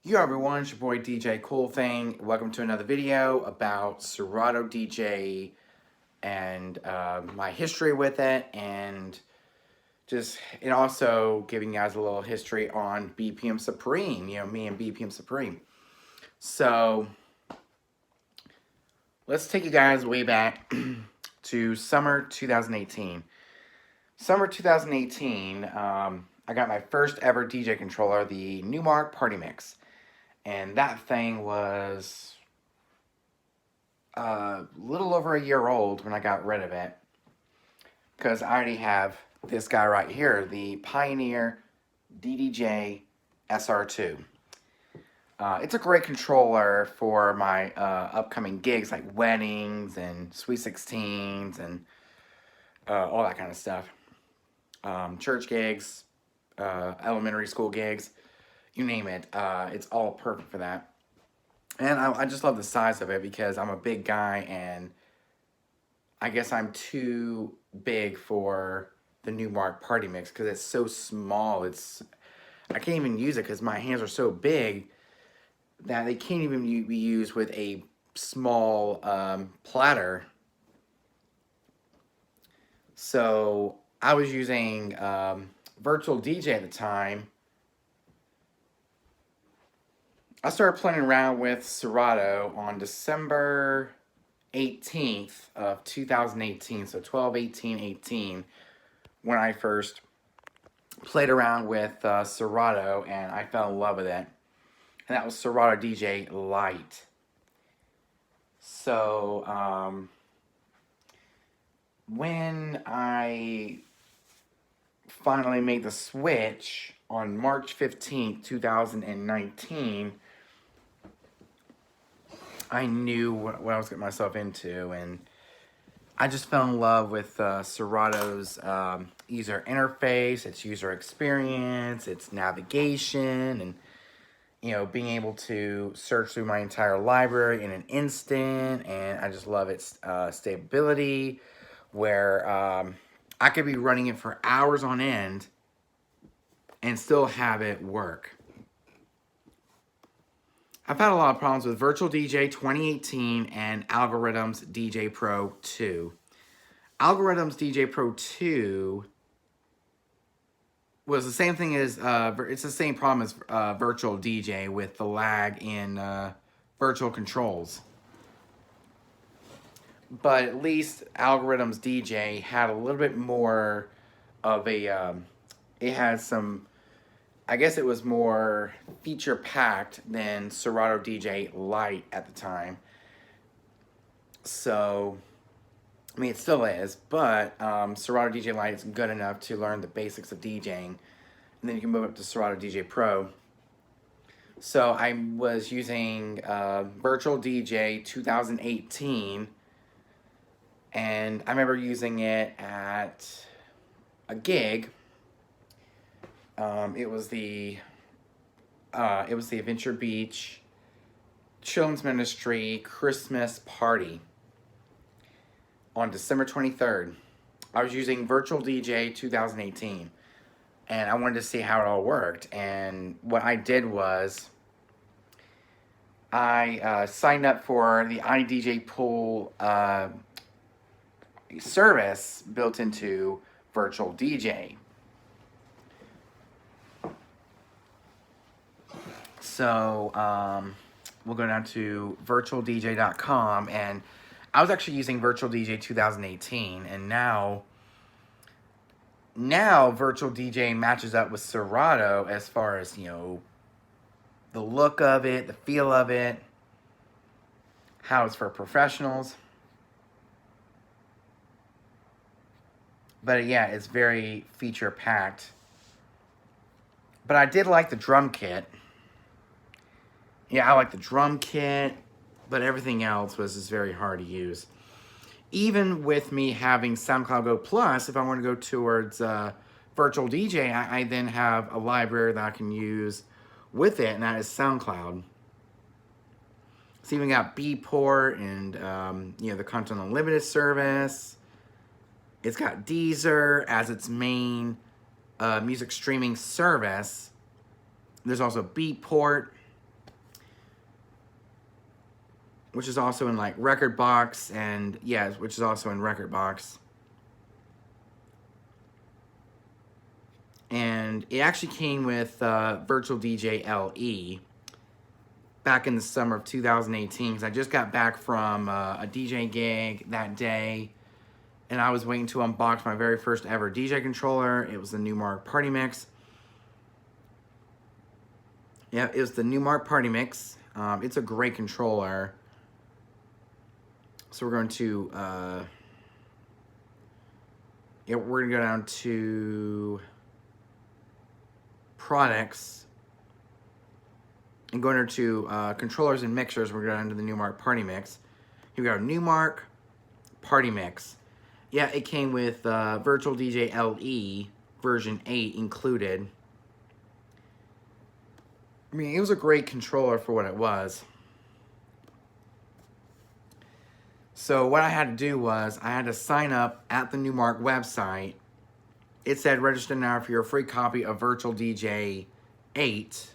Yo everyone, it's your boy DJ Cool Thing. Welcome to another video about Serato DJ and my history with it, and also giving you guys a little history on BPM Supreme. Me and BPM Supreme. So let's take you guys way back to summer 2018. Summer 2018, I got my first ever DJ controller, the Newmark Party Mix. And that thing was a little over a year old when I got rid of it. Because I already have this guy right here, the Pioneer DDJ SR2. It's a great controller for my upcoming gigs like weddings and Sweet 16s and all that kind of stuff. Church gigs, elementary school gigs. You name it, it's all perfect for that. And I just love the size of it because I'm a big guy and I guess I'm too big for the Newmark Party Mix because it's so small. I can't even use it because my hands are so big that they can't even be used with a small platter. So I was using Virtual DJ at the time. I started playing around with Serato on December 18th of 2018, so 12/18/18, when I first played around with Serato, and I fell in love with it. And that was Serato DJ Lite. So, when I finally made the switch on March 15th, 2019, I knew what I was getting myself into, and I just fell in love with Serato's user interface, its user experience, its navigation, and being able to search through my entire library in an instant. And I just love its stability, where I could be running it for hours on end and still have it work. I've had a lot of problems with Virtual DJ 2018 and Algorithms DJ Pro 2. Algorithms DJ Pro 2 was the same thing as, it's the same problem as Virtual DJ with the lag in virtual controls. But at least Algorithms DJ had a little bit more of a, it had some, I guess it was more feature-packed than Serato DJ Lite at the time. So, I mean, it still is, but Serato DJ Lite is good enough to learn the basics of DJing. And then you can move up to Serato DJ Pro. So, I was using Virtual DJ 2018. And I remember using it at a gig. It was the Adventure Beach Children's Ministry Christmas party on December 23rd. I was using Virtual DJ 2018, and I wanted to see how it all worked. And what I did was I signed up for the iDJ Pool service built into Virtual DJ. So, we'll go down to virtualdj.com, and I was actually using Virtual DJ 2018, and now Virtual DJ matches up with Serato as far as, the look of it, the feel of it, how it's for professionals. But yeah, it's very feature-packed. But I did like the drum kit. Yeah, I like the drum kit, but everything else was just very hard to use. Even with me having SoundCloud Go Plus, if I want to go towards Virtual DJ, I then have a library that I can use with it, and that is SoundCloud. It's even got Beatport and, the Content Unlimited service. It's got Deezer as its main music streaming service. There's also Beatport. which is also in like Record Box, and yeah, which is also in Record Box. And it actually came with Virtual DJ LE back in the summer of 2018, because I just got back from a DJ gig that day, and I was waiting to unbox my very first ever DJ controller. It was the Newmark Party Mix. Yeah, it was the Newmark Party Mix. It's a great controller. So we're going to, yeah, we're going to go down to products and go under to controllers and mixers. We're going to the Newmark Party Mix. Here we go, Newmark Party Mix. Yeah, it came with Virtual DJ LE version 8 included. I mean, it was a great controller for what it was. So what I had to do was I had to sign up at the Newmark website. It said register now for your free copy of Virtual DJ 8,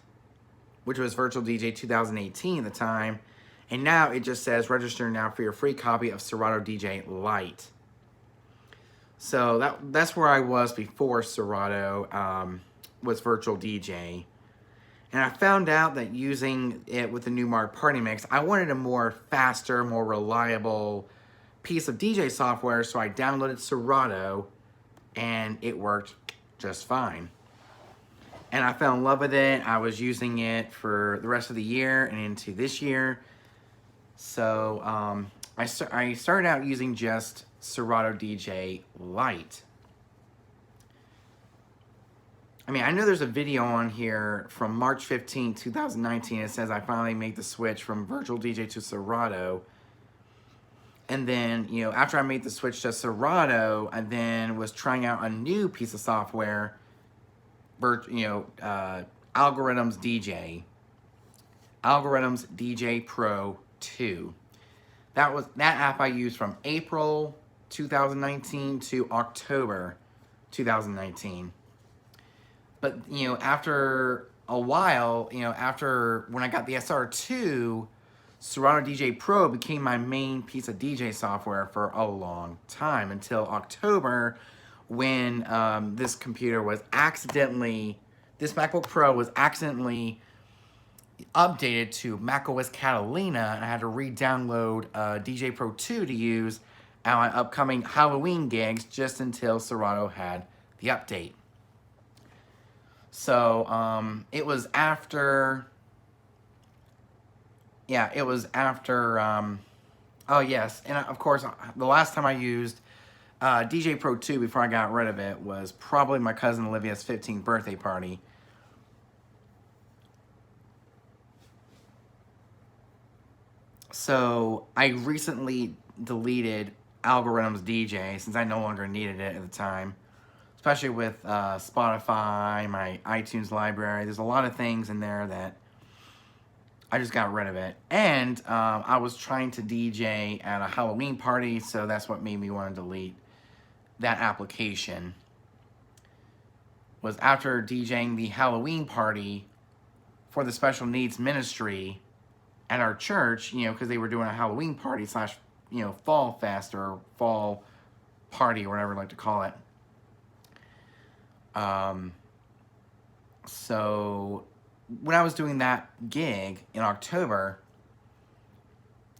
which was Virtual DJ 2018 at the time. And now it just says register now for your free copy of Serato DJ Lite. So that's where I was before Serato was Virtual DJ. And I found out that using it with the Newmark Party Mix, I wanted a more faster, more reliable piece of DJ software, so I downloaded Serato, and it worked just fine. And I fell in love with it. I was using it for the rest of the year and into this year. So I started out using just Serato DJ Lite. I mean, I know there's a video on here from March 15, 2019. It says I finally made the switch from Virtual DJ to Serato. And then, you know, after I made the switch to Serato, I then was trying out a new piece of software, Algorithms DJ. Algorithms DJ Pro 2. That app I used from April 2019 to October 2019. But, you know, after a while, you know, after when I got the SR2, Serato DJ Pro became my main piece of DJ software for a long time, until October, when this computer was this MacBook Pro was accidentally updated to macOS Catalina, and I had to re-download DJ Pro 2 to use at my upcoming Halloween gigs, just until Serato had the update. So, it was after, oh yes, and of course, the last time I used DJ Pro 2 before I got rid of it was probably my cousin Olivia's 15th birthday party. So, I recently deleted Algorithms DJ since I no longer needed it at the time. Especially with Spotify, my iTunes library. There's a lot of things in there that I just got rid of it. And I was trying to DJ at a Halloween party, so that's what made me want to delete that application. Was after DJing the Halloween party for the special needs ministry at our church, you know, because they were doing a Halloween party / you know, fall fest or fall party or whatever you like to call it. So when I was doing that gig in October,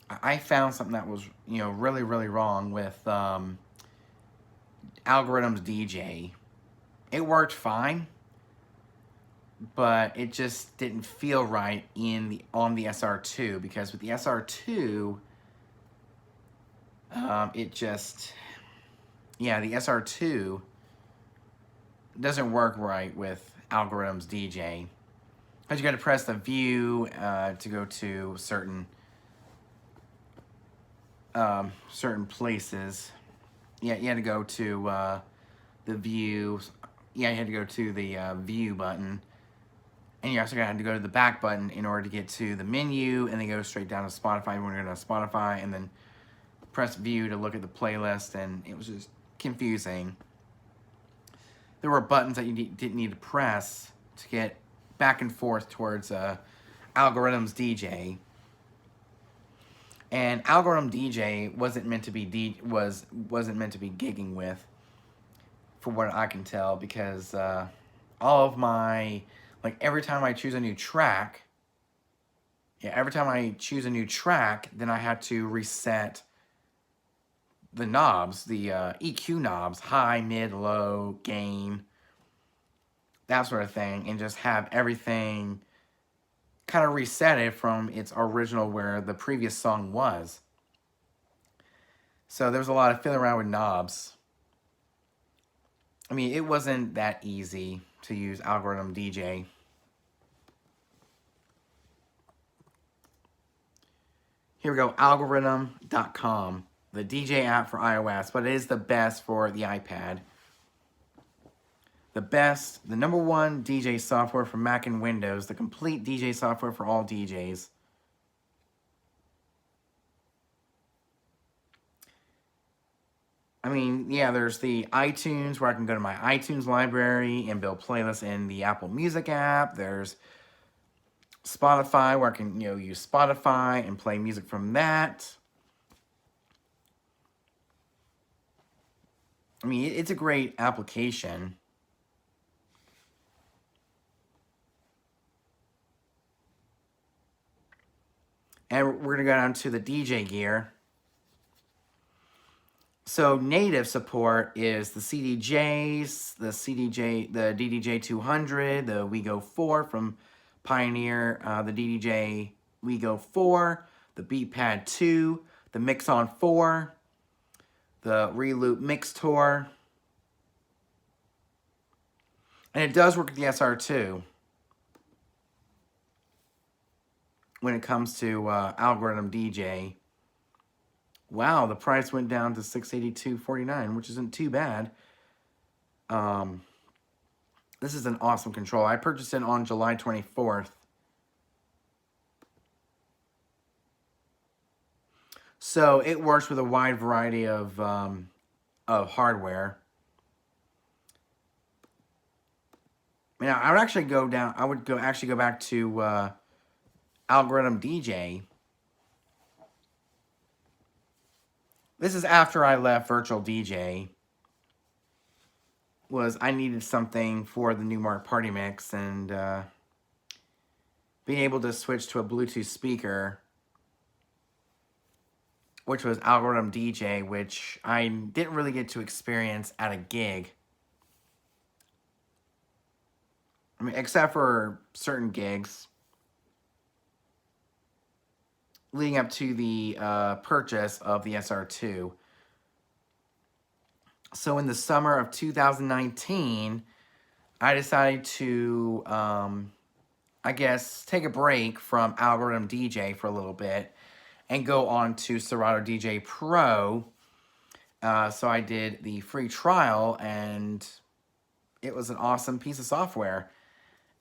I found something that was, you know, really, really wrong with Algorithms DJ. It worked fine, but it just didn't feel right on the SR2, because with the SR2, the SR2 doesn't work right with Algorithms DJ, because you got to press the view to go to certain places. Yeah, you had to go to the view. Yeah, you had to go to the view button, and you also had to go to the back button in order to get to the menu, and then go straight down to Spotify when you're going to Spotify, and then press view to look at the playlist, and it was just confusing. There were buttons that you didn't need to press to get back and forth towards Algorithms DJ. And Algorithm DJ wasn't meant to be wasn't meant to be gigging with, for what I can tell, because all of my, like, every time I choose a new track, then I had to reset the knobs, the EQ knobs, high, mid, low, gain, that sort of thing, and just have everything kind of reset it from its original where the previous song was. So there was a lot of fiddling around with knobs. I mean, it wasn't that easy to use Algorithm DJ. Here we go, algorithm.com, the DJ app for iOS, but it is the best for the iPad. The number one DJ software for Mac and Windows, the complete DJ software for all DJs. I mean, yeah, there's the iTunes, where I can go to my iTunes library and build playlists in the Apple Music app. There's Spotify, where I can, use Spotify and play music from that. I mean, it's a great application. And we're going to go down to the DJ gear. So native support is the CDJs, the DDJ 200, the WeGo 4 from Pioneer, the DDJ WeGo 4, the BeatPad 2, the Mixon 4, the Reloop Mix Tour. And it does work with the SR2 when it comes to Algorithm DJ. Wow, the price went down to $682.49, which isn't too bad. This is an awesome controller. I purchased it on July 24th. So it works with a wide variety of hardware. Now, I would actually go down. I would actually go back to Algorithm DJ. This is after I left Virtual DJ. I needed something for the Newmark Party Mix, and being able to switch to a Bluetooth speaker, which was Algorithm DJ, which I didn't really get to experience at a gig. I mean, except for certain gigs leading up to the purchase of the SR2. So in the summer of 2019, I decided to, I guess, take a break from Algorithm DJ for a little bit and go on to Serato DJ Pro. So I did the free trial, and it was an awesome piece of software.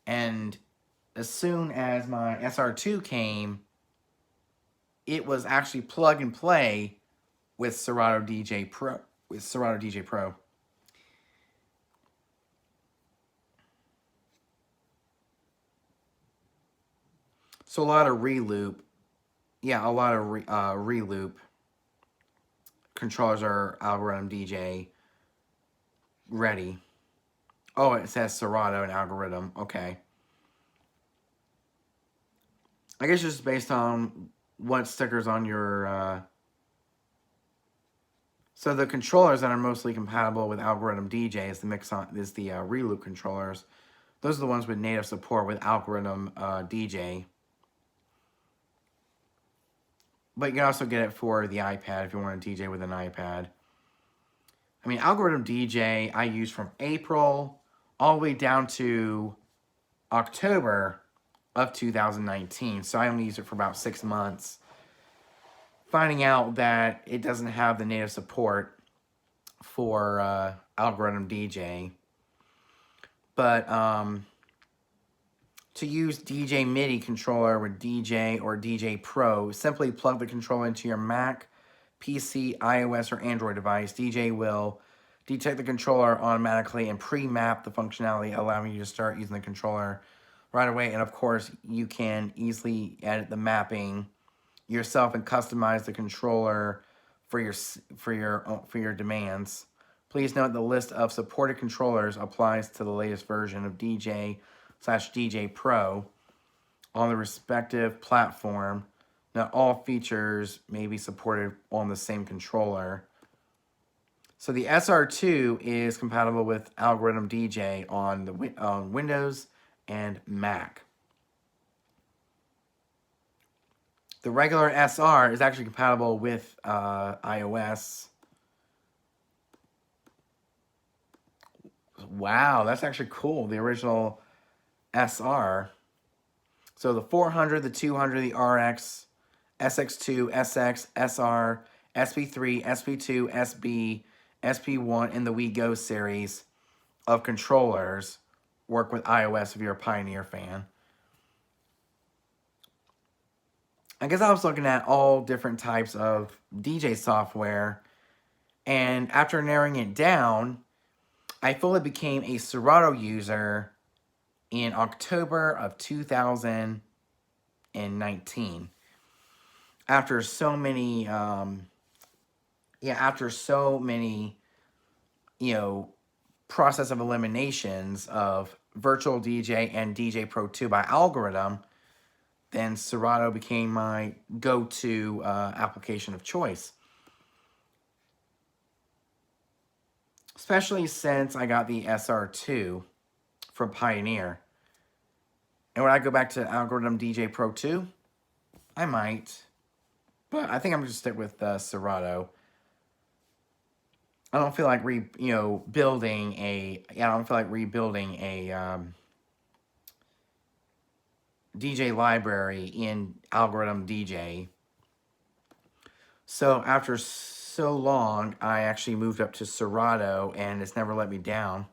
And as soon as my SR2 came, it was actually plug and play with Serato DJ Pro. So a lot of reloop. Yeah, a lot of reloop controllers are Algorithm DJ ready. Oh, it says Serato and Algorithm. Okay. I guess just based on what stickers on your... So the controllers that are mostly compatible with Algorithm DJ is the Reloop controllers. Those are the ones with native support with Algorithm DJ. But you can also get it for the iPad if you want to DJ with an iPad. I mean, Algorithm DJ I used from April all the way down to October of 2019. So I only used it for about 6 months. Finding out that it doesn't have the native support for Algorithm DJ. But to use DJ MIDI controller with DJ or DJ Pro, simply plug the controller into your Mac, PC, iOS, or Android device. DJ will detect the controller automatically and pre-map the functionality, allowing you to start using the controller right away. And of course, you can easily edit the mapping yourself and customize the controller for your demands. Please note the list of supported controllers applies to the latest version of DJ/DJ Pro on the respective platform. Not all features may be supported on the same controller. So the SR2 is compatible with Algorithm DJ on Windows and Mac. The regular SR is actually compatible with iOS. Wow, that's actually cool. The original SR. So the 400, the 200, the RX, SX2, SX, SR, SP3, SP2, SB, SP1, and the Wii Go series of controllers work with iOS if you're a Pioneer fan. I guess I was looking at all different types of DJ software, and after narrowing it down, I fully became a Serato user in October of 2019. After so many, process of eliminations of Virtual DJ and DJ Pro 2 by Algorithm, then Serato became my go-to application of choice. Especially since I got the SR2 from Pioneer. And when I go back to Algorithm DJ Pro 2, I might. But I think I'm going to stick with Serato. I don't feel like rebuilding a DJ library in Algorithm DJ. So after so long, I actually moved up to Serato, and it's never let me down.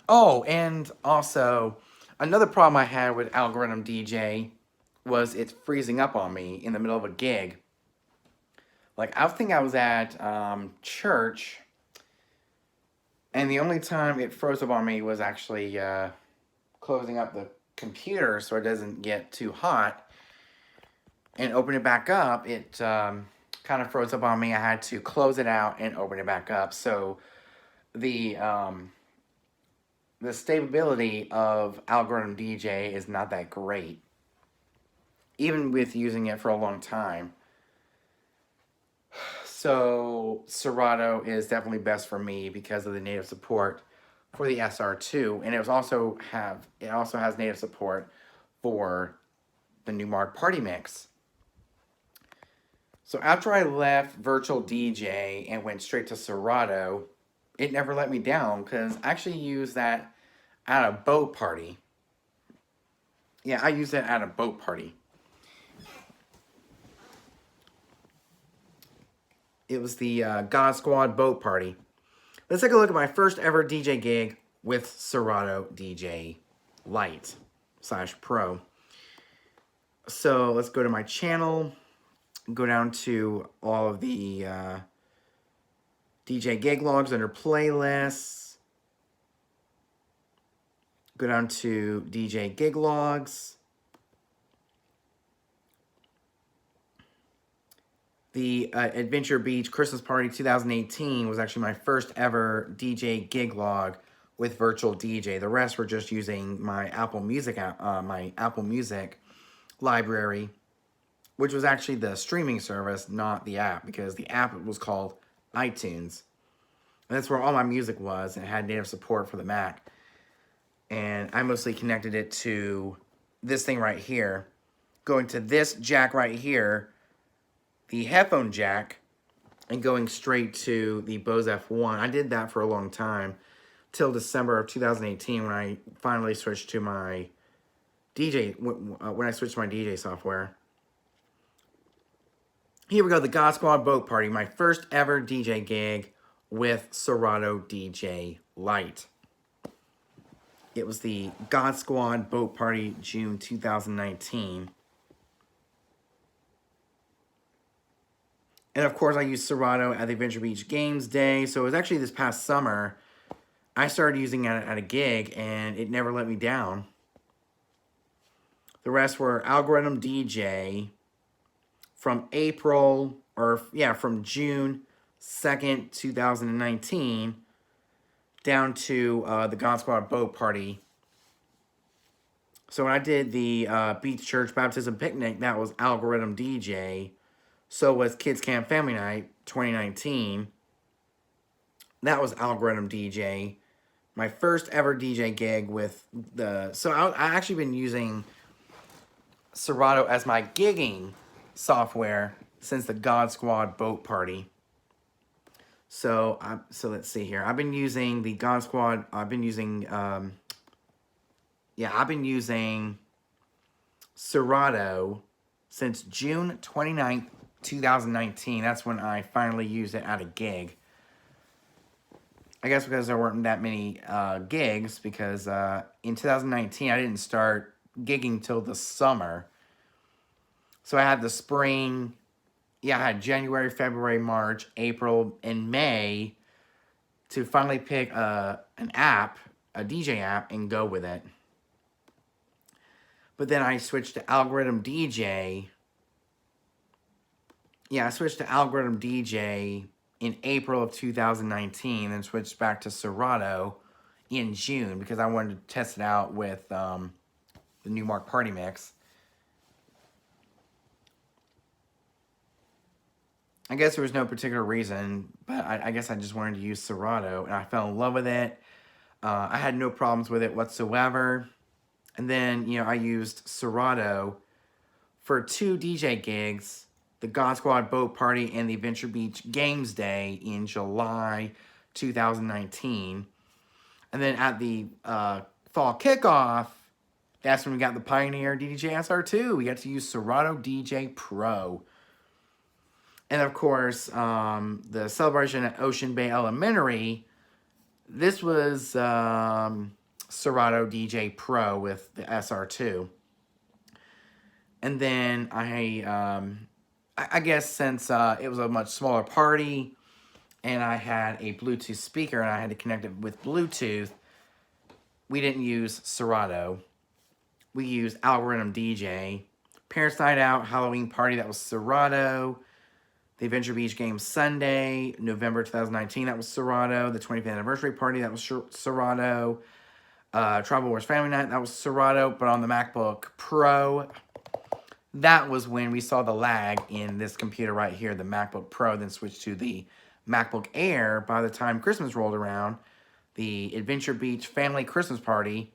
Oh, and also, another problem I had with Algorithm DJ was it's freezing up on me in the middle of a gig. Like, I think I was at church, and the only time it froze up on me was actually closing up the computer so it doesn't get too hot. And open it back up, it kind of froze up on me. I had to close it out and open it back up. So the stability of Algorithm DJ is not that great, even with using it for a long time. So Serato is definitely best for me because of the native support for the SR2, and it also has native support for the Numark Party Mix. So after I left Virtual DJ and went straight to Serato, it never let me down because I actually used that at a boat party. Yeah, I used it at a boat party. It was the God Squad boat party. Let's take a look at my first ever DJ gig with Serato DJ Lite / Pro. So let's go to my channel, go down to all of the DJ gig logs under playlists, go down to DJ gig logs. The Adventure Beach Christmas Party 2018 was actually my first ever DJ gig log with Virtual DJ. The rest were just using my Apple Music library, which was actually the streaming service, not the app, because the app was called iTunes. And that's where all my music was, and it had native support for the Mac. And I mostly connected it to this thing right here, going to this jack right here, the headphone jack, and going straight to the Bose F1. I did that for a long time, till December of 2018 when I finally switched to my when I switched to my DJ software. Here we go, the God Squad Boat Party, my first ever DJ gig with Serato DJ Lite. It was the God Squad Boat Party, June 2019. And of course, I used Serato at the Adventure Beach Games Day. So it was actually this past summer. I started using it at a gig, and it never let me down. The rest were Algorithm DJ from from June 2nd, 2019, down to the God Squad Boat Party. So when I did the Beach Church Baptism Picnic, that was Algorithm DJ. So was Kids Camp Family Night 2019. That was Algorithm DJ. My first ever DJ gig with the... So I actually been using Serato as my gigging software since the God Squad Boat Party. So let's see here. I've been using the God Squad. I've been using Serato since June 29th, 2019. That's when I finally used it at a gig. I guess because there weren't that many gigs, because in 2019 I didn't start gigging till the summer. So I had the spring, I had January, February, March, April, and May to finally pick an app, a DJ app, and go with it. But then I switched to Algorithm DJ. I switched to Algorithm DJ in April of 2019, and switched back to Serato in June because I wanted to test it out with the New Mark Party Mix. I guess there was no particular reason, but I guess I just wanted to use Serato, and I fell in love with it. I had no problems with it whatsoever. And then, I used Serato for 2 DJ gigs, the God Squad Boat Party and the Venture Beach Games Day in July 2019. And then at the fall kickoff, that's when we got the Pioneer DDJ SR2. We got to use Serato DJ Pro. And of course, the celebration at Ocean Bay Elementary, this was Serato DJ Pro with the SR2. And then I guess since it was a much smaller party and I had a Bluetooth speaker and I had to connect it with Bluetooth, we didn't use Serato. We used Algorithm DJ. Parents' Night Out, Halloween Party, that was Serato. The Adventure Beach Game Sunday, November 2019, that was Serato. The 25th Anniversary Party, that was Serato. Tribal Wars Family Night, that was Serato. But on the MacBook Pro, that was when we saw the lag in this computer right here, the MacBook Pro, then switched to the MacBook Air. By the time Christmas rolled around, the Adventure Beach Family Christmas Party,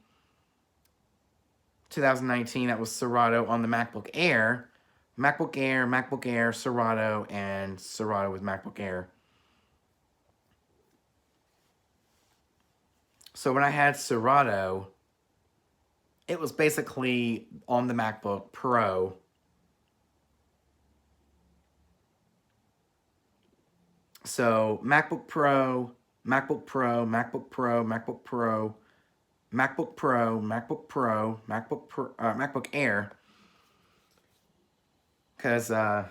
2019, that was Serato on the MacBook Air. MacBook Air, Serato, and Serato with MacBook Air. So when I had Serato, it was basically on the MacBook Pro. So MacBook Pro, MacBook Pro, MacBook Pro, MacBook Pro, MacBook Pro, MacBook Pro, MacBook Air. Because I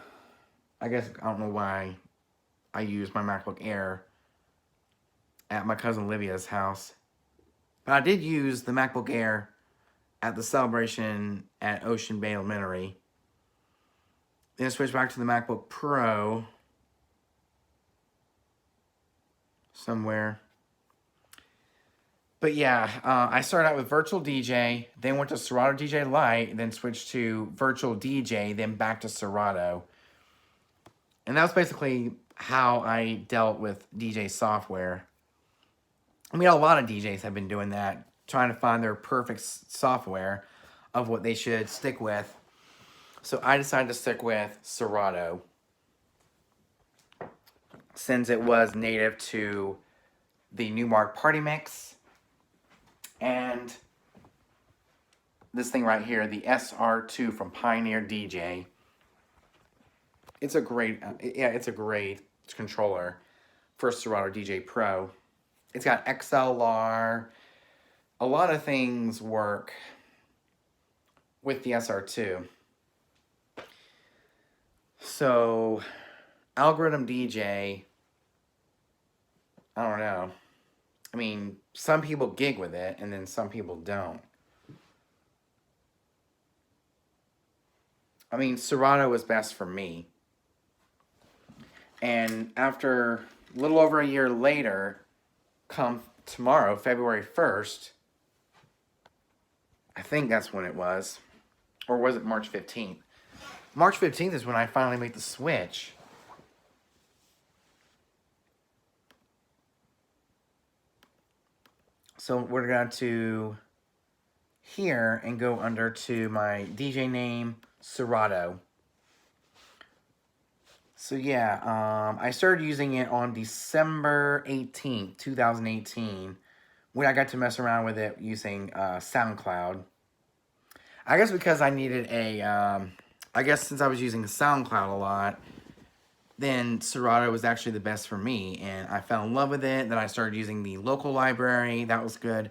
guess I don't know why I used my MacBook Air at my cousin Olivia's house. But I did use the MacBook Air at the celebration at Ocean Bay Elementary. Then switched back to the MacBook Pro somewhere. But I started out with Virtual DJ, then went to Serato DJ Lite, then switched to Virtual DJ, then back to Serato. And that was basically how I dealt with DJ software. I mean, a lot of DJs have been doing that, trying to find their perfect software of what they should stick with. So I decided to stick with Serato, since it was native to the New Mark Party Mix. And this thing right here, the SR2 from Pioneer DJ. It's a great, it's a great controller for Serato DJ Pro. It's got XLR. A lot of things work with the SR2. So, Algorithm DJ, I don't know. I mean, some people gig with it, and then some people don't. I mean, Serato was best for me. And after a little over a year later, come tomorrow, February 1st, I think that's when it was. Or was it March 15th? March 15th is when I finally made the switch. So we're going to here and go under to my DJ name, Serato. So yeah, I started using it on December 18th, 2018, when I got to mess around with it using SoundCloud. I guess because I needed I guess since I was using SoundCloud a lot, then Serato was actually the best for me, and I fell in love with it. Then I started using the local library. That was good,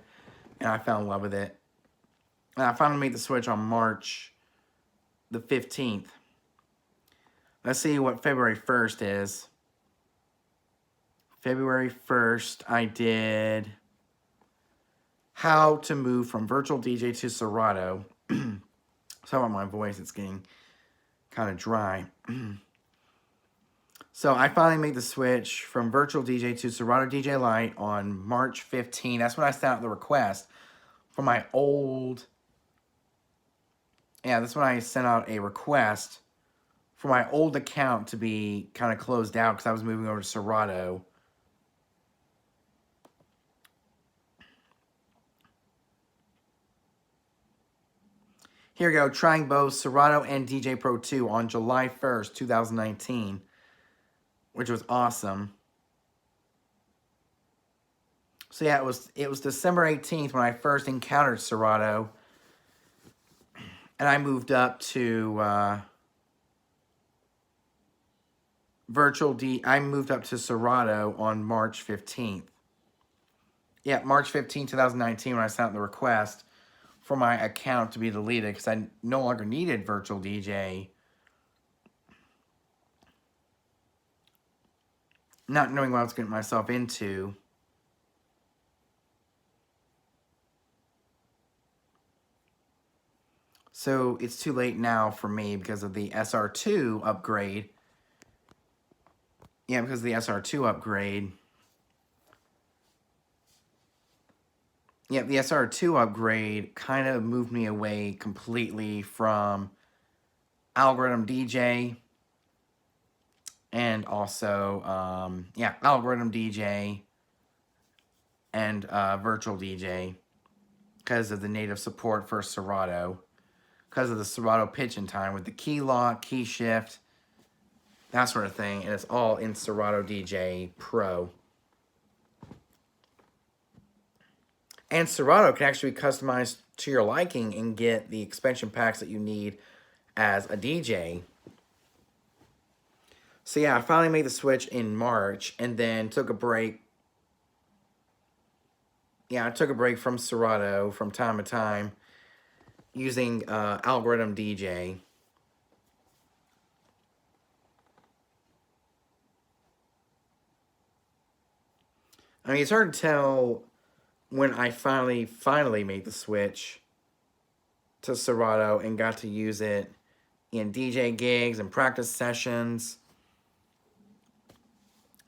and I fell in love with it. And I finally made the switch on March the 15th. Let's see what February 1st is. February 1st, I did how to move from virtual DJ to Serato. Sorry about my voice, it's getting kind of dry. So I finally made the switch from virtual DJ to Serato DJ Lite on March 15. That's when I sent out the request for my old... Yeah, that's when I sent out a request for my old account to be kind of closed out because I was moving over to Serato. Here we go, trying both Serato and DJ Pro 2 on July 1st, 2019, which was awesome. So yeah, it was December 18th when I first encountered Serato, and I moved up to I moved up to Serato on March 15th. Yeah, March 15th, 2019, when I sent out the request for my account to be deleted because I no longer needed virtual DJ. Not knowing what I was getting myself into. So it's too late now for me because of the SR2 upgrade. Yeah, because of the SR2 upgrade. Yeah, the SR2 upgrade kind of moved me away completely from Algorithm DJ and also, yeah, Algorithm DJ and Virtual DJ because of the native support for Serato, because of the Serato pitch and time with the key lock, key shift, that sort of thing, and it's all in Serato DJ Pro. And Serato can actually be customized to your liking and get the expansion packs that you need as a DJ. So yeah, I finally made the switch in March and then took a break. Yeah, I took a break from Serato from time to time using Algorithm DJ. I mean, it's hard to tell when I finally made the switch to Serato and got to use it in DJ gigs and practice sessions,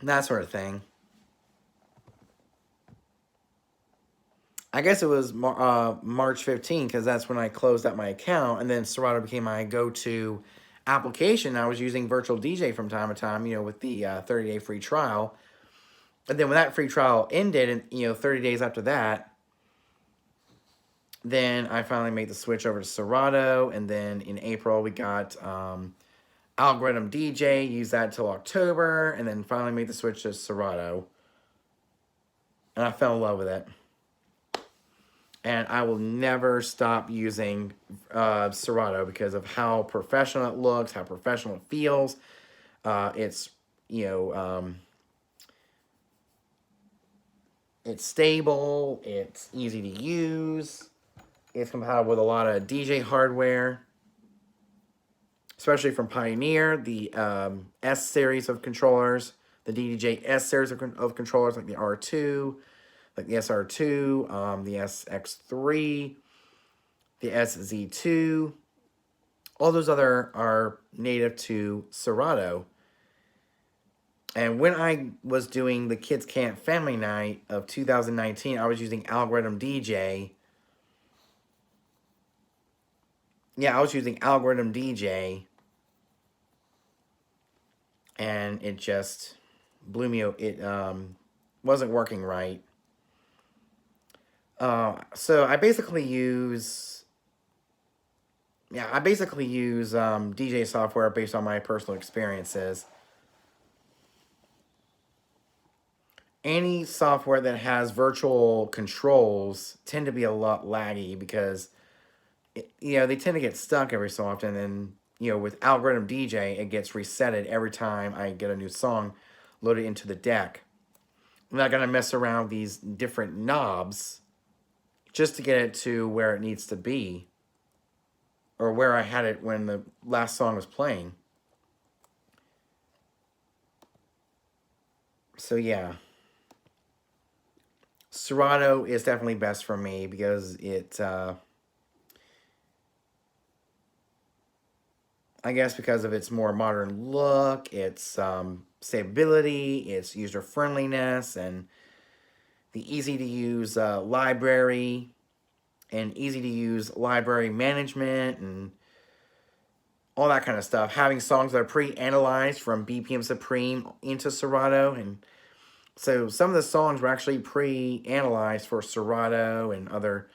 that sort of thing. I guess it was March 15th because that's when I closed out my account, and then Serato became my go-to application. I was using Virtual DJ from time to time, you know, with the 30-day free trial. And then when that free trial ended, and 30 days after that, then I finally made the switch over to Serato, and then in April we got Algorithm DJ, used that until October, and then finally made the switch to Serato. And I fell in love with it. And I will never stop using Serato because of how professional it looks, how professional it feels. It's, it's stable, it's easy to use, it's compatible with a lot of DJ hardware, especially from Pioneer, the S series of controllers, the DDJ S series of controllers like the R2, like the SR2, the SX3, the SZ2, All those other are native to Serato. And when I was doing the Kids Camp Family Night of 2019, I was using Algorithm DJ. Yeah, I was using Algorithm DJ. And it just blew me. It wasn't working right. So I basically use DJ software based on my personal experiences. Any software that has virtual controls tend to be a lot laggy because they tend to get stuck every so often. And with Algorithm DJ, it gets resetted every time I get a new song loaded into the deck. I'm not gonna mess around with these different knobs just to get it to where it needs to be, or where I had it when the last song was playing. So yeah, Serato is definitely best for me because it, I guess because of its more modern look, its stability, its user friendliness, and the easy to use library and easy to use library management and all that kind of stuff. Having songs that are pre-analyzed from BPM Supreme into Serato. And so some of the songs were actually pre-analyzed for Serato and other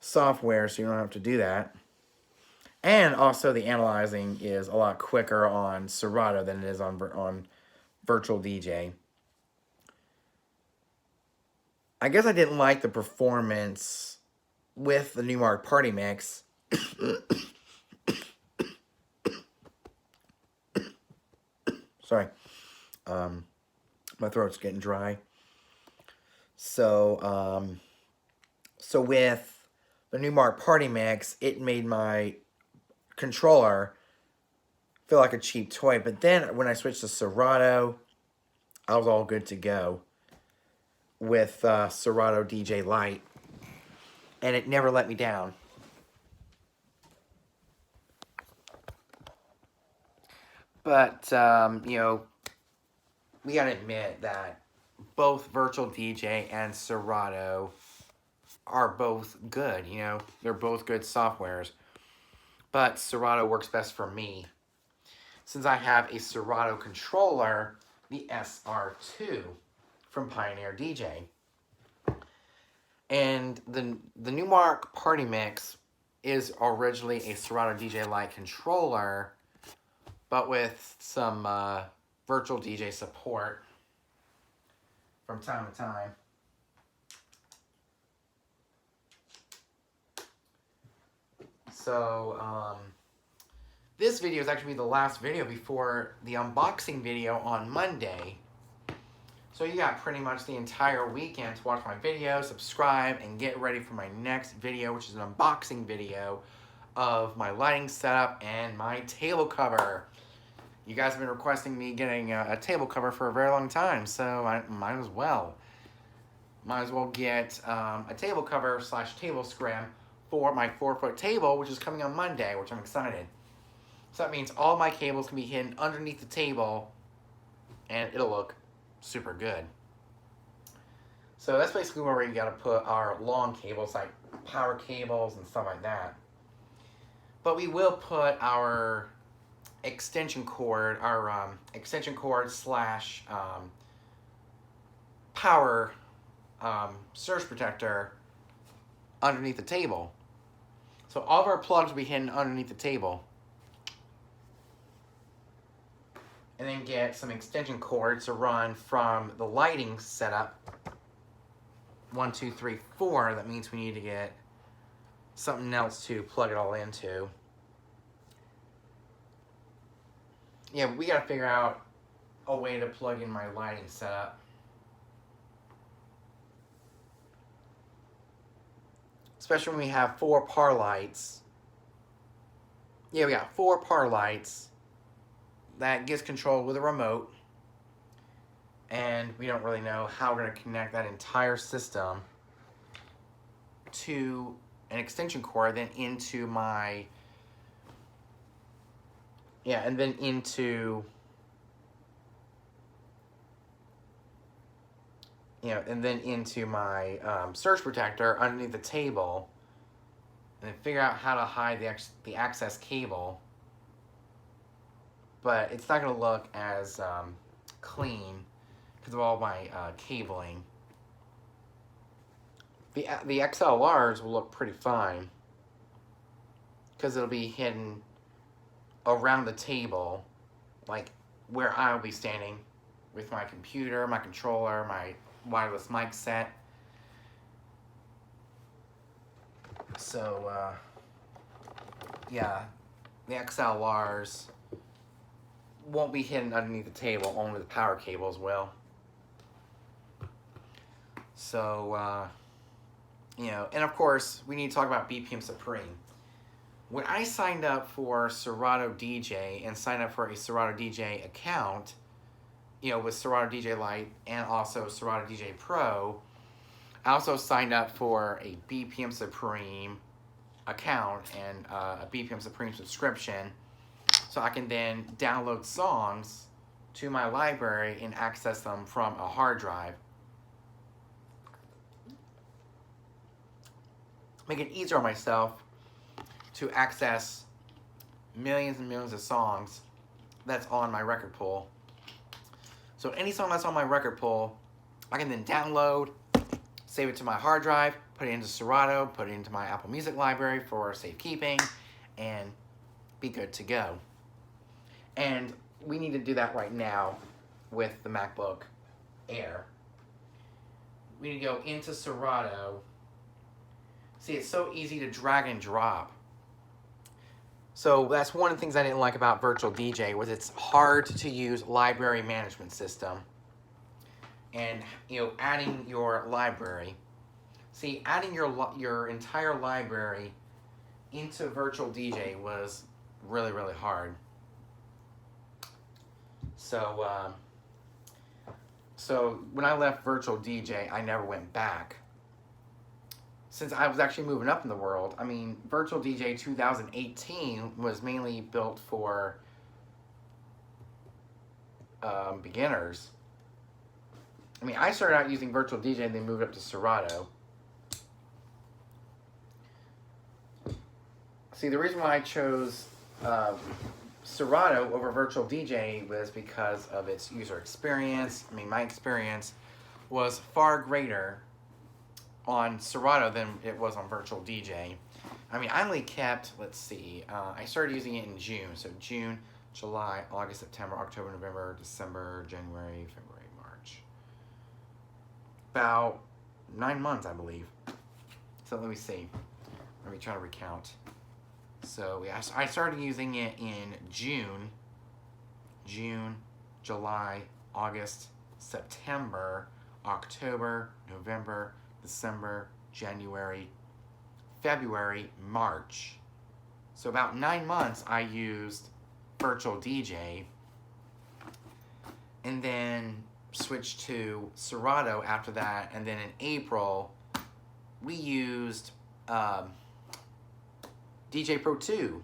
software, so you don't have to do that. And also the analyzing is a lot quicker on Serato than it is on Virtual DJ. I guess I didn't like the performance with the Newmark Party Mix. Sorry. My throat's getting dry. So with the Newmark Party Mix, it made my controller feel like a cheap toy. But then when I switched to Serato, I was all good to go with Serato DJ Lite. And it never let me down. But, we gotta admit that both Virtual DJ and Serato are both good. They're both good softwares. But Serato works best for me, since I have a Serato controller, the SR2 from Pioneer DJ. And the Newmark Party Mix is originally a Serato DJ Lite controller, but with some Virtual DJ support from time to time. So, this video is actually the last video before the unboxing video on Monday. So you got pretty much the entire weekend to watch my video, subscribe, and get ready for my next video, which is an unboxing video of my lighting setup and my table cover. You guys have been requesting me getting a table cover for a very long time, so I might as well. Might as well get a table cover / table scrim for my 4-foot table, which is coming on Monday, which I'm excited. So that means all my cables can be hidden underneath the table, and it'll look super good. So that's basically where we gotta put our long cables, like power cables and stuff like that. But we will put our extension cord, / power surge protector underneath the table. So all of our plugs will be hidden underneath the table. And then get some extension cords to run from the lighting setup. 1, 2, 3, 4. That means we need to get something else to plug it all into. Yeah, we gotta figure out a way to plug in my lighting setup. Especially when we have 4 par lights. Yeah, we got 4 par lights that gets controlled with a remote, and we don't really know how we're going to connect that entire system to an extension cord, then into my yeah, and then into, my surge protector underneath the table, and figure out how to hide the access cable. But it's not going to look as clean because of all my cabling. The XLRs will look pretty fine because it'll be hidden around the table, like where I'll be standing with my computer, my controller, my wireless mic set. So, yeah, the XLRs won't be hidden underneath the table, only the power cables will. So, and of course, we need to talk about BPM Supreme. When I signed up for Serato DJ and signed up for a Serato DJ account, with Serato DJ Lite and also Serato DJ Pro, I also signed up for a BPM Supreme account and a BPM Supreme subscription, so I can then download songs to my library and access them from a hard drive. Make it easier on myself to access millions and millions of songs that's on my record pool. So any song that's on my record pool, I can then download, save it to my hard drive, put it into Serato, put it into my Apple Music library for safekeeping, and be good to go. And we need to do that right now with the MacBook Air. We need to go into Serato. See, it's so easy to drag and drop. So that's one of the things I didn't like about Virtual DJ, was it's hard to use library management system. And, adding your library. See, adding your entire library into Virtual DJ was really, really hard. So when I left Virtual DJ, I never went back. Since I was actually moving up in the world, Virtual DJ 2018 was mainly built for beginners. I started out using Virtual DJ and then moved up to Serato. See, the reason why I chose Serato over Virtual DJ was because of its user experience. my experience was far greater on Serato than it was on Virtual DJ. I only kept, I started using it in June. So June, July, August, September, October, November, December, January, February, March. About 9 months, I believe. So let me see. Let me try to recount. So yeah, I started using it in June, July, August, September, October, November, December, January, February, March. So about 9 months I used Virtual DJ, and then switched to Serato after that, and then in April we used DJ Pro 2.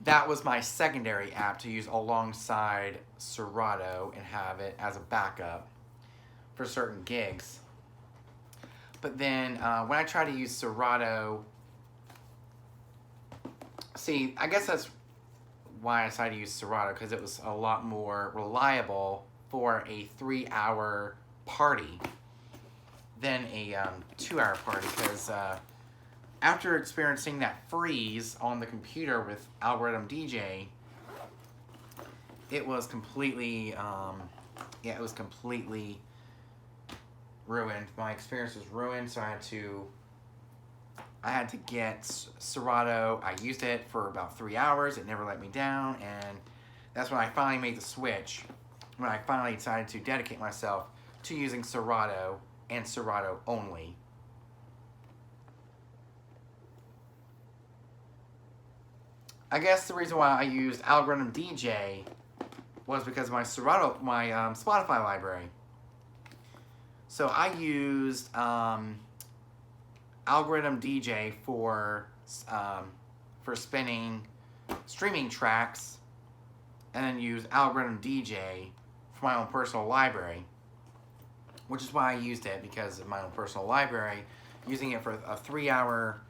That was my secondary app to use alongside Serato and have it as a backup for certain gigs. But then when I try to use Serato, I guess that's why I decided to use Serato, because it was a lot more reliable for a 3-hour party than a 2-hour party, because after experiencing that freeze on the computer with Algorithm DJ, it was completely, ruined. My experience was ruined, so I had to get Serato. I used it for about 3 hours. It never let me down, and that's when I finally made the switch, when I finally decided to dedicate myself to using Serato and Serato only. I guess the reason why I used Algorithm DJ was because of my Spotify library. So I used Algorithm DJ for spinning streaming tracks and then use Algorithm DJ for my own personal library, which is why I used it, because of my own personal library, using it for a 3-hour,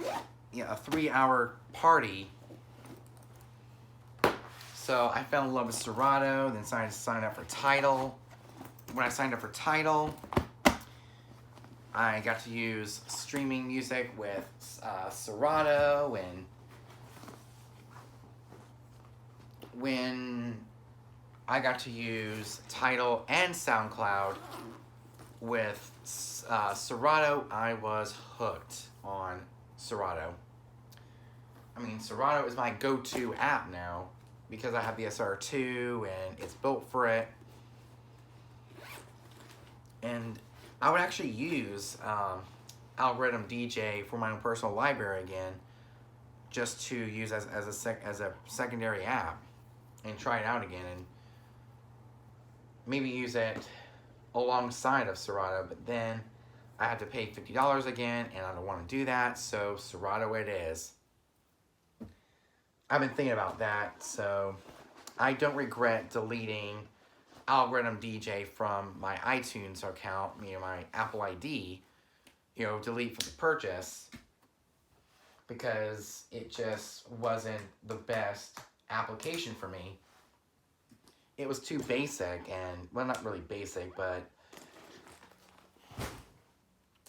a 3-hour party. So I fell in love with Serato, then decided to sign up for Tidal. When I signed up for Tidal, I got to use streaming music with Serato, and when I got to use Tidal and SoundCloud with Serato, I was hooked on Serato. I mean, Serato is my go-to app now because I have the SR2 and it's built for it. And I would actually use Algorithm DJ for my own personal library again, just to use as a secondary app, and try it out again, and maybe use it alongside of Serato. But then I had to pay $50 again, and I don't want to do that, so Serato it is. I've been thinking about that, so I don't regret deleting Algorithm DJ from my iTunes account, my Apple ID, delete from the purchase, because it just wasn't the best application for me. It was too basic, and, well, not really basic, but,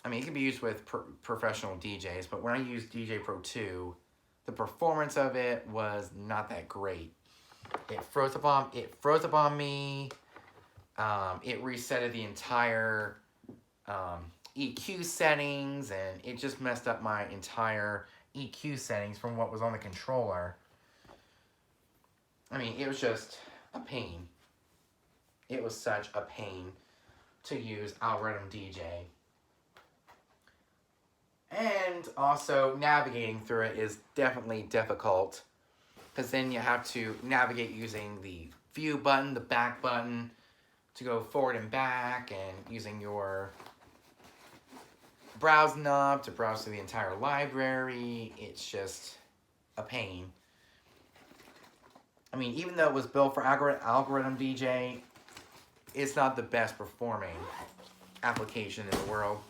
I mean, it can be used with professional DJs, but when I used DJ Pro 2, the performance of it was not that great. It froze up on me. It resetted the entire EQ settings, and it just messed up my entire EQ settings from what was on the controller. I mean, it was just a pain. It was such a pain to use Algorithm DJ. And also, navigating through it is definitely difficult, because then you have to navigate using the view button, the back button, to go forward and back, and using your browse knob to browse through the entire library. It's just a pain. I mean, even though it was built for Algorithm DJ, it's not the best performing application in the world.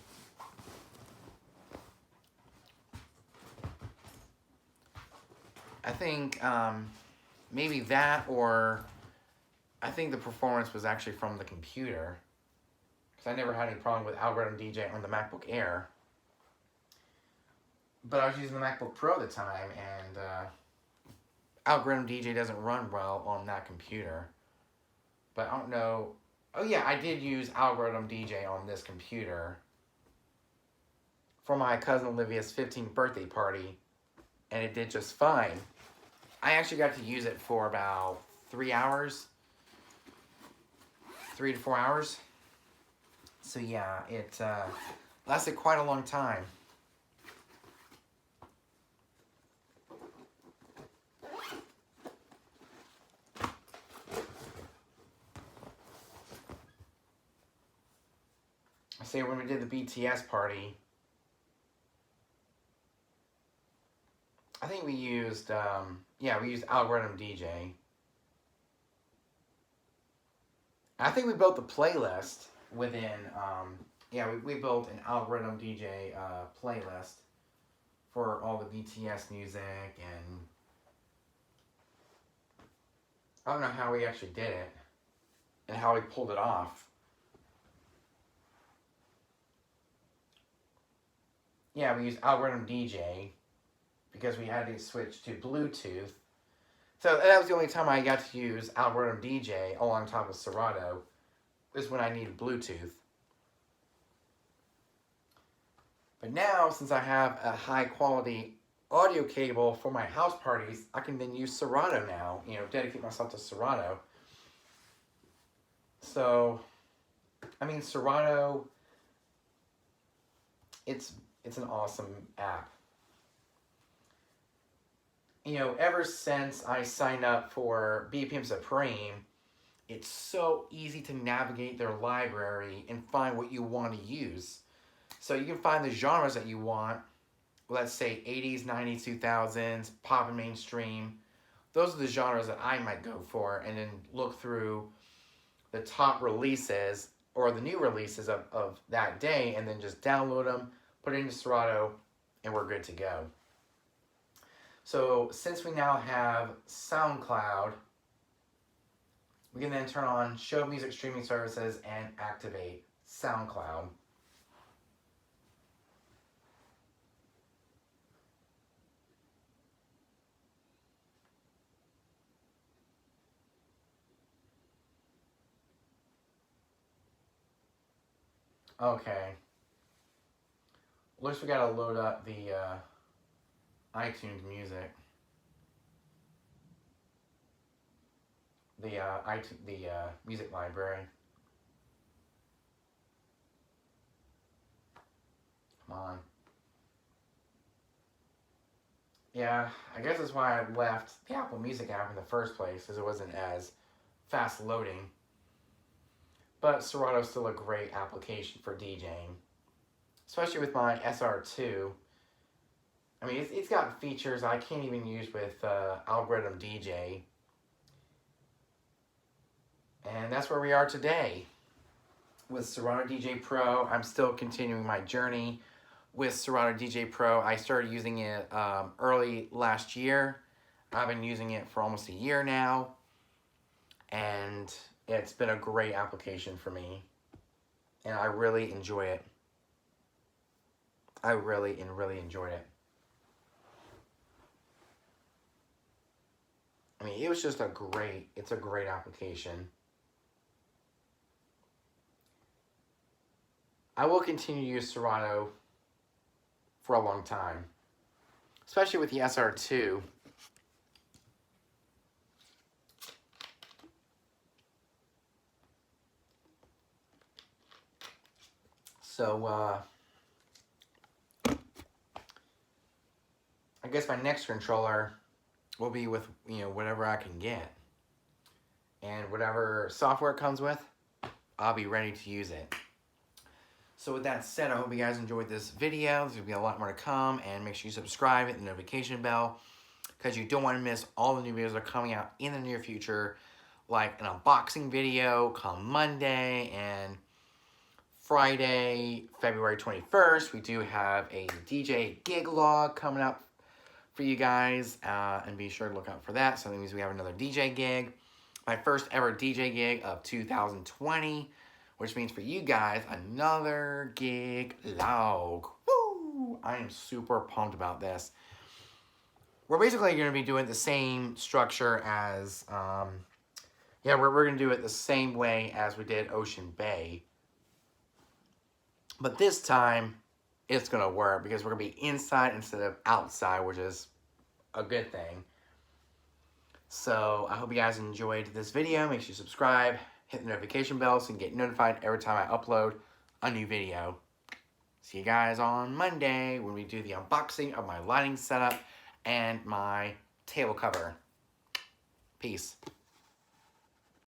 I think maybe that, or I think the performance was actually from the computer, because I never had any problem with Algorithm DJ on the MacBook Air. But I was using the MacBook Pro at the time, and Algorithm DJ doesn't run well on that computer. But I don't know. Oh yeah, I did use Algorithm DJ on this computer for my cousin Olivia's 15th birthday party, and it did just fine. I actually got to use it for about 3 hours. 3 to 4 hours. So yeah, it lasted quite a long time. I say when we did the BTS party, I think we used, we used Algorithm DJ. I think we built the playlist within, we built an Algorithm DJ playlist for all the BTS music, and I don't know how we actually did it and how we pulled it off. Yeah, we used Algorithm DJ because we had to switch to Bluetooth. So that was the only time I got to use Algorithm DJ along top of Serato, is when I needed Bluetooth. But now, since I have a high quality audio cable for my house parties, I can then use Serato now, dedicate myself to Serato. So, I mean, Serato, it's an awesome app. Ever since I signed up for BPM Supreme, it's so easy to navigate their library and find what you want to use. So you can find the genres that you want, let's say 80s, 90s, 2000s, pop and mainstream, those are the genres that I might go for, and then look through the top releases or the new releases of that day, and then just download them, put it into Serato, and we're good to go. So since we now have SoundCloud, we can then turn on Show Music Streaming Services and activate SoundCloud. Okay. Looks we gotta load up the iTunes Music. The music library. Come on. Yeah, I guess that's why I left the Apple Music app in the first place, because it wasn't as fast loading. But Serato's still a great application for DJing, especially with my SR2. I mean, it's got features I can't even use with Algorithm DJ. And that's where we are today with Serato DJ Pro. I'm still continuing my journey with Serato DJ Pro. I started using it early last year. I've been using it for almost a year now, and it's been a great application for me, and I really enjoy it. I really enjoyed it. I mean, it was just it's a great application. I will continue to use Serato for a long time, especially with the SR2. So, I guess my next controller will be with, whatever I can get. And whatever software it comes with, I'll be ready to use it. So with that said, I hope you guys enjoyed this video. There's going to be a lot more to come, and make sure you subscribe, hit the notification bell, because you don't want to miss all the new videos that are coming out in the near future, like an unboxing video come Monday, and Friday, February 21st, we do have a DJ gig log coming up for you guys, and be sure to look out for that. So that means we have another DJ gig, my first ever DJ gig of 2020, which means for you guys, another gig log. Woo! I am super pumped about this. We're basically going to be doing the same structure as, we're going to do it the same way as we did Ocean Bay. But this time, it's going to work because we're going to be inside instead of outside, which is a good thing. So I hope you guys enjoyed this video. Make sure you subscribe, hit the notification bell so you can get notified every time I upload a new video. See you guys on Monday when we do the unboxing of my lighting setup and my table cover. Peace.